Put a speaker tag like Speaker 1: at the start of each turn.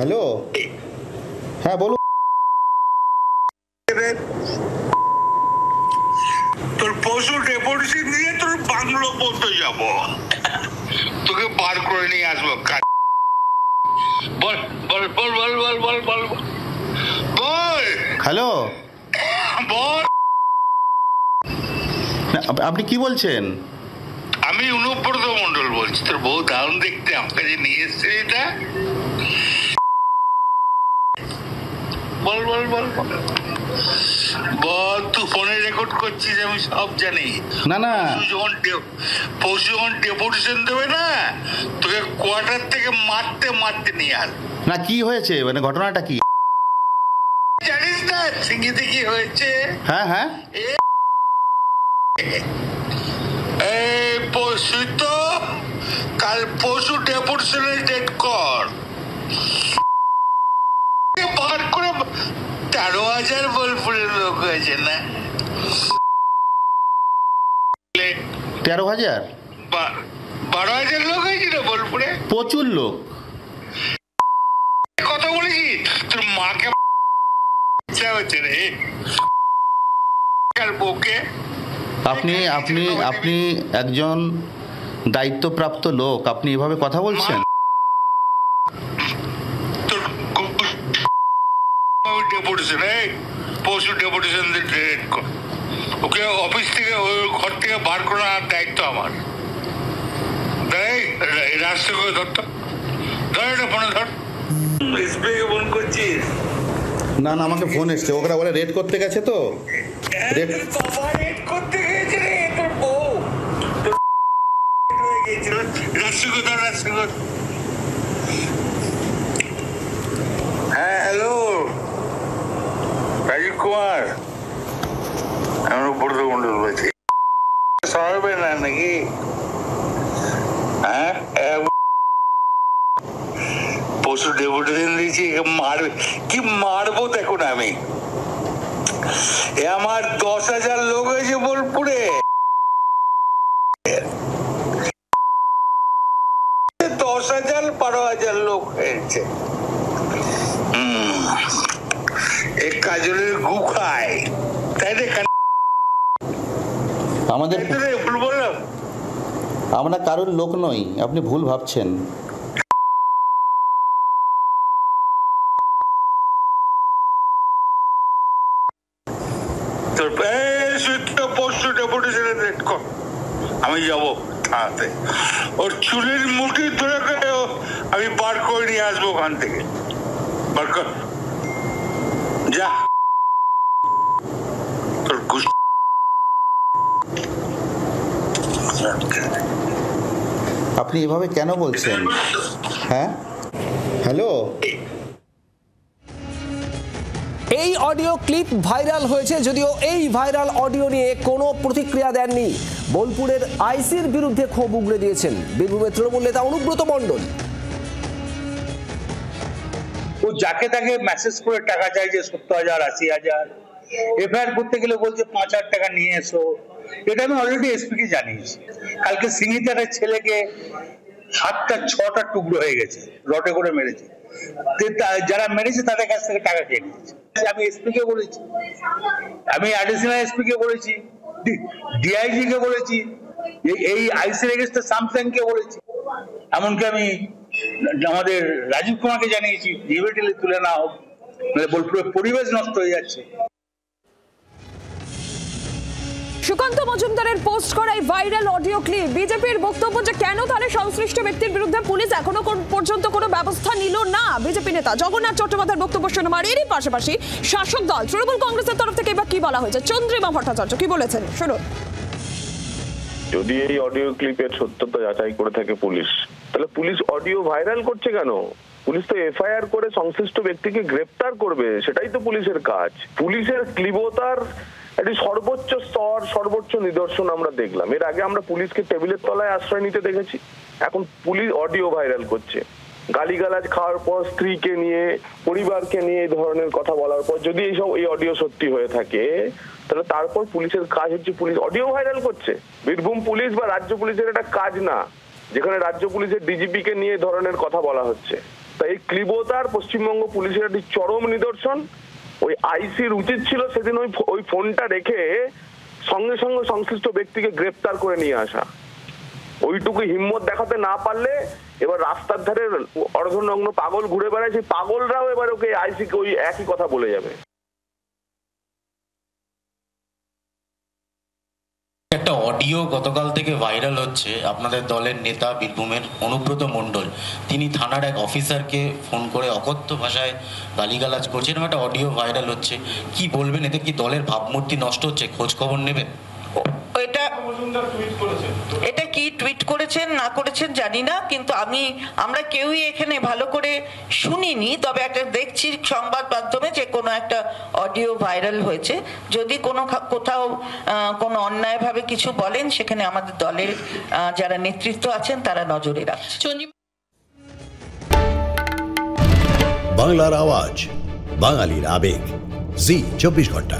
Speaker 1: Hello, হ্যাঁ বলুন।
Speaker 2: তোর পশু ডেপুটেশন দিয়ে তোর বাংলো পর্যন্ত যাব, তোকে বার করে নিয়ে আসবো। বল বল বল বল বল বল বল বল।
Speaker 1: হ্যালো,
Speaker 2: বল।
Speaker 1: আপনি কি বলছেন?
Speaker 2: আমি অনুব্রত মন্ডল বলছি। তোর বউ দারুণ দেখতে, আমাকে যে নিয়ে এসছে এটা। বল বল বল বল। তুই ফোনে রেকর্ড করছিস, আমি সব জানি।
Speaker 1: না না,
Speaker 2: পশু যখন ডেপুটেশন দেবে না, তোকে কোয়ার্টার থেকে মারতে মারতে নিয়ে আস।
Speaker 1: না কি হয়েছে, মানে ঘটনাটা কি?
Speaker 2: জানিস না সিঙ্গিতে কি হয়েছে?
Speaker 1: হ্যাঁ হ্যাঁ,
Speaker 2: এই পশু তো কাল পশু ডেপুটেশনের ডেট কর। বার করে 13,000 বোলপুরের লোক হয়েছে না?
Speaker 1: 13,000?
Speaker 2: 12,000 লোক হয়েছে না বোলপুরে?
Speaker 1: প্রচুর লোক।
Speaker 2: কথা বলেছি তোর মাকে ইচ্ছা হচ্ছে রে বউকে।
Speaker 1: আপনি আপনি আপনি একজন দায়িত্বপ্রাপ্ত লোক, আপনি এভাবে কথা বলছেন?
Speaker 2: ডেপুটেশন, পশু ডেপুটেশন ডেট কর। ওকে অফিস থেকে, ওই ঘর থেকে বার করার দায়িত্ব আমার। রাস্তা করে ধরতো, ধর এটা ফোনে ধর। ডিসপ্লেকে ফোন করছিস?
Speaker 1: না না, আমাকে ফোন এসছে, ওরা বলে রেড করতে গেছে তো। রেড
Speaker 2: করতে গেছে রে তোর বউ। রাস্তা করে ধর, রাস্তা কর। হ্যাঁ হ্যালো, রাজীব কুমার। আমি অনুব্রত মন্ডল বলছি। সরাবে না নাকি? হ্যাঁ, পশু ডেপুটেশন দিয়েছি, মারবে কি মারবো দেখুন। আমি আমার 10,000 লোক হয়েছে বোলপুরে। 10,000 12,000 লোক হয়েছে। এক কাজলের গু খায়, তাই রে?
Speaker 1: আমাদের,
Speaker 2: ভুল বললাম?
Speaker 1: আমরা কারোর লোক নই, আপনি ভুল ভাবছেন।
Speaker 2: আমি যাবো থানাতে, ওর চুলের মুঠি ধরে আমি বার করে নিয়ে আসবো ওখান থেকে। বার কর, যা। তোর
Speaker 1: আপনি এভাবে কেন বলছেন? হ্যাঁ হ্যালো,
Speaker 3: এই অডিও ক্লিপ ভাইরাল হয়েছে, যদিও এই ভাইরাল অডিও নিয়ে কোনো প্রতিক্রিয়া দেননি। বোলপুরের আইসির বিরুদ্ধে ক্ষোভ উগড়ে দিয়েছেন বীরভূমের তৃণমূল নেতা অনুব্রত মণ্ডল।
Speaker 4: ও যাকে তাকে মেসেজ করে টাকা চাইছে 70,000 80,000। এফআইআর করতে গেলে বলছে 5,000 টাকা নিয়ে এসো। এটা আমি অলরেডি এসপি কে জানিয়েছি। কালকে সিঙ্গিতার ছেলেকে হাতটা 6টা টুকরো হয়ে গেছে, রটে করে মেরেছে। যারা মেরেছে তাদের কাছ থেকে টাকা খেয়ে নিয়েছে। আমি এসপি কে বলেছি, আমি অ্যাডিশনাল এসপি কে বলেছি, ডিআইজি কে বলেছি, এই আইসি রেজিস্টার স্যামসাং কে বলেছি, এমনকি আমি আমাদের রাজীব কুমারকে জানিয়েছি ডিবেটিলে তুলে না হোক, বোলপুরের পরিবেশ নষ্ট হয়ে যাচ্ছে।
Speaker 5: সুকান্ত মজুমদারের পোস্ট করা এই ভাইরাল অডিও ক্লিপ, বিজেপির বক্তব্য যে কেন তাহলে সংশ্লিষ্ট ব্যক্তির বিরুদ্ধে পুলিশ এখনো পর্যন্ত কোনো ব্যবস্থা নিল না। বিজেপি নেতা জগন্নাথ চট্টোপাধ্যায়ের বক্তব্য শোনার এরই পাশাপাশি শাসক দল তৃণমূল কংগ্রেসের তরফ থেকে এবার কি বলা হয়েছে, চন্দ্রিমা ভট্টাচার্য কি বলেছেন শুনুন।
Speaker 6: যদি এই অডিও ক্লিপের সত্যতা যাচাই করে থাকে পুলিশ, তাহলে পুলিশ অডিও ভাইরাল করছে কেন? পুলিশ তো এফআইআর করে সংশ্লিষ্ট ব্যক্তিকে গ্রেপ্তার করবে, সেটাই তো পুলিশের কাজ। পুলিশের ক্লিবতার একটি সর্বোচ্চ স্তর, সর্বোচ্চ নিদর্শন আমরা দেখলাম। এর আগে আমরা পুলিশকে টেবিলের তলায় আশ্রয় নিতে দেখেছি, এখন পুলিশ অডিও ভাইরাল করছে। গালিগালাজ খাওয়ার পর, স্ত্রীকে নিয়ে, পরিবারকে নিয়ে এই ধরনের কথা বলার পর যদি এই অডিও সত্যি হয়ে থাকে, তাহলে তারপর পুলিশের কাজ হচ্ছে পুলিশ অডিও ভাইরাল করছে। বীরভূম পুলিশ বা রাজ্য পুলিশের এটা কাজ না, যেখানে রাজ্য পুলিশের ডিজিপি কে নিয়ে ধরনের কথা বলা হচ্ছে। তাই এই ক্লিবতার পশ্চিমবঙ্গ পুলিশের একটি চরম নিদর্শন। ওই আইসির উচিত ছিল সেদিন ওই ফোনটা রেখে সঙ্গে সঙ্গে সংশ্লিষ্ট ব্যক্তিকে গ্রেপ্তার করে নিয়ে আসা। ওইটুকু হিম্মত দেখাতে না পারলে এবার রাস্তার ধারে অর্ধনগ্ন পাগল ঘুরে বেড়ায়, সেই পাগলরাও এবার ওকে আইসিকে ওই একই কথা বলে যাবে।
Speaker 7: একটা অডিও গতকাল থেকে ভাইরাল হচ্ছে, আপনাদের দলের নেতা বীরভূমের অনুব্রত মণ্ডল তিনি থানার এক অফিসারকে ফোন করে অকথ্য ভাষায় গালিগালাজ করছে, এরকম একটা অডিও ভাইরাল হচ্ছে। কি বলবেন, এতে কি দলের ভাবমূর্তি নষ্ট হচ্ছে? খোঁজ খবর নেবেন?
Speaker 8: এটা কি টুইট করেছেন না করেছেন জানি না, কিন্তু আমরা কেউই এখানে ভালো করে শুনিনি। তবে একটা দেখছি সংবাদ মাধ্যমে যে কোনো একটা অডিও ভাইরাল হয়েছে। যদি কোথাও কোনো অন্যায়ভাবে কিছু বলেন, সেখানে আমাদের দলের যারা নেতৃত্ব আছেন তারা নজরে রাখছে।
Speaker 9: বাংলার আওয়াজ, বাঙালির আবেগ, জি 24 ঘন্টা।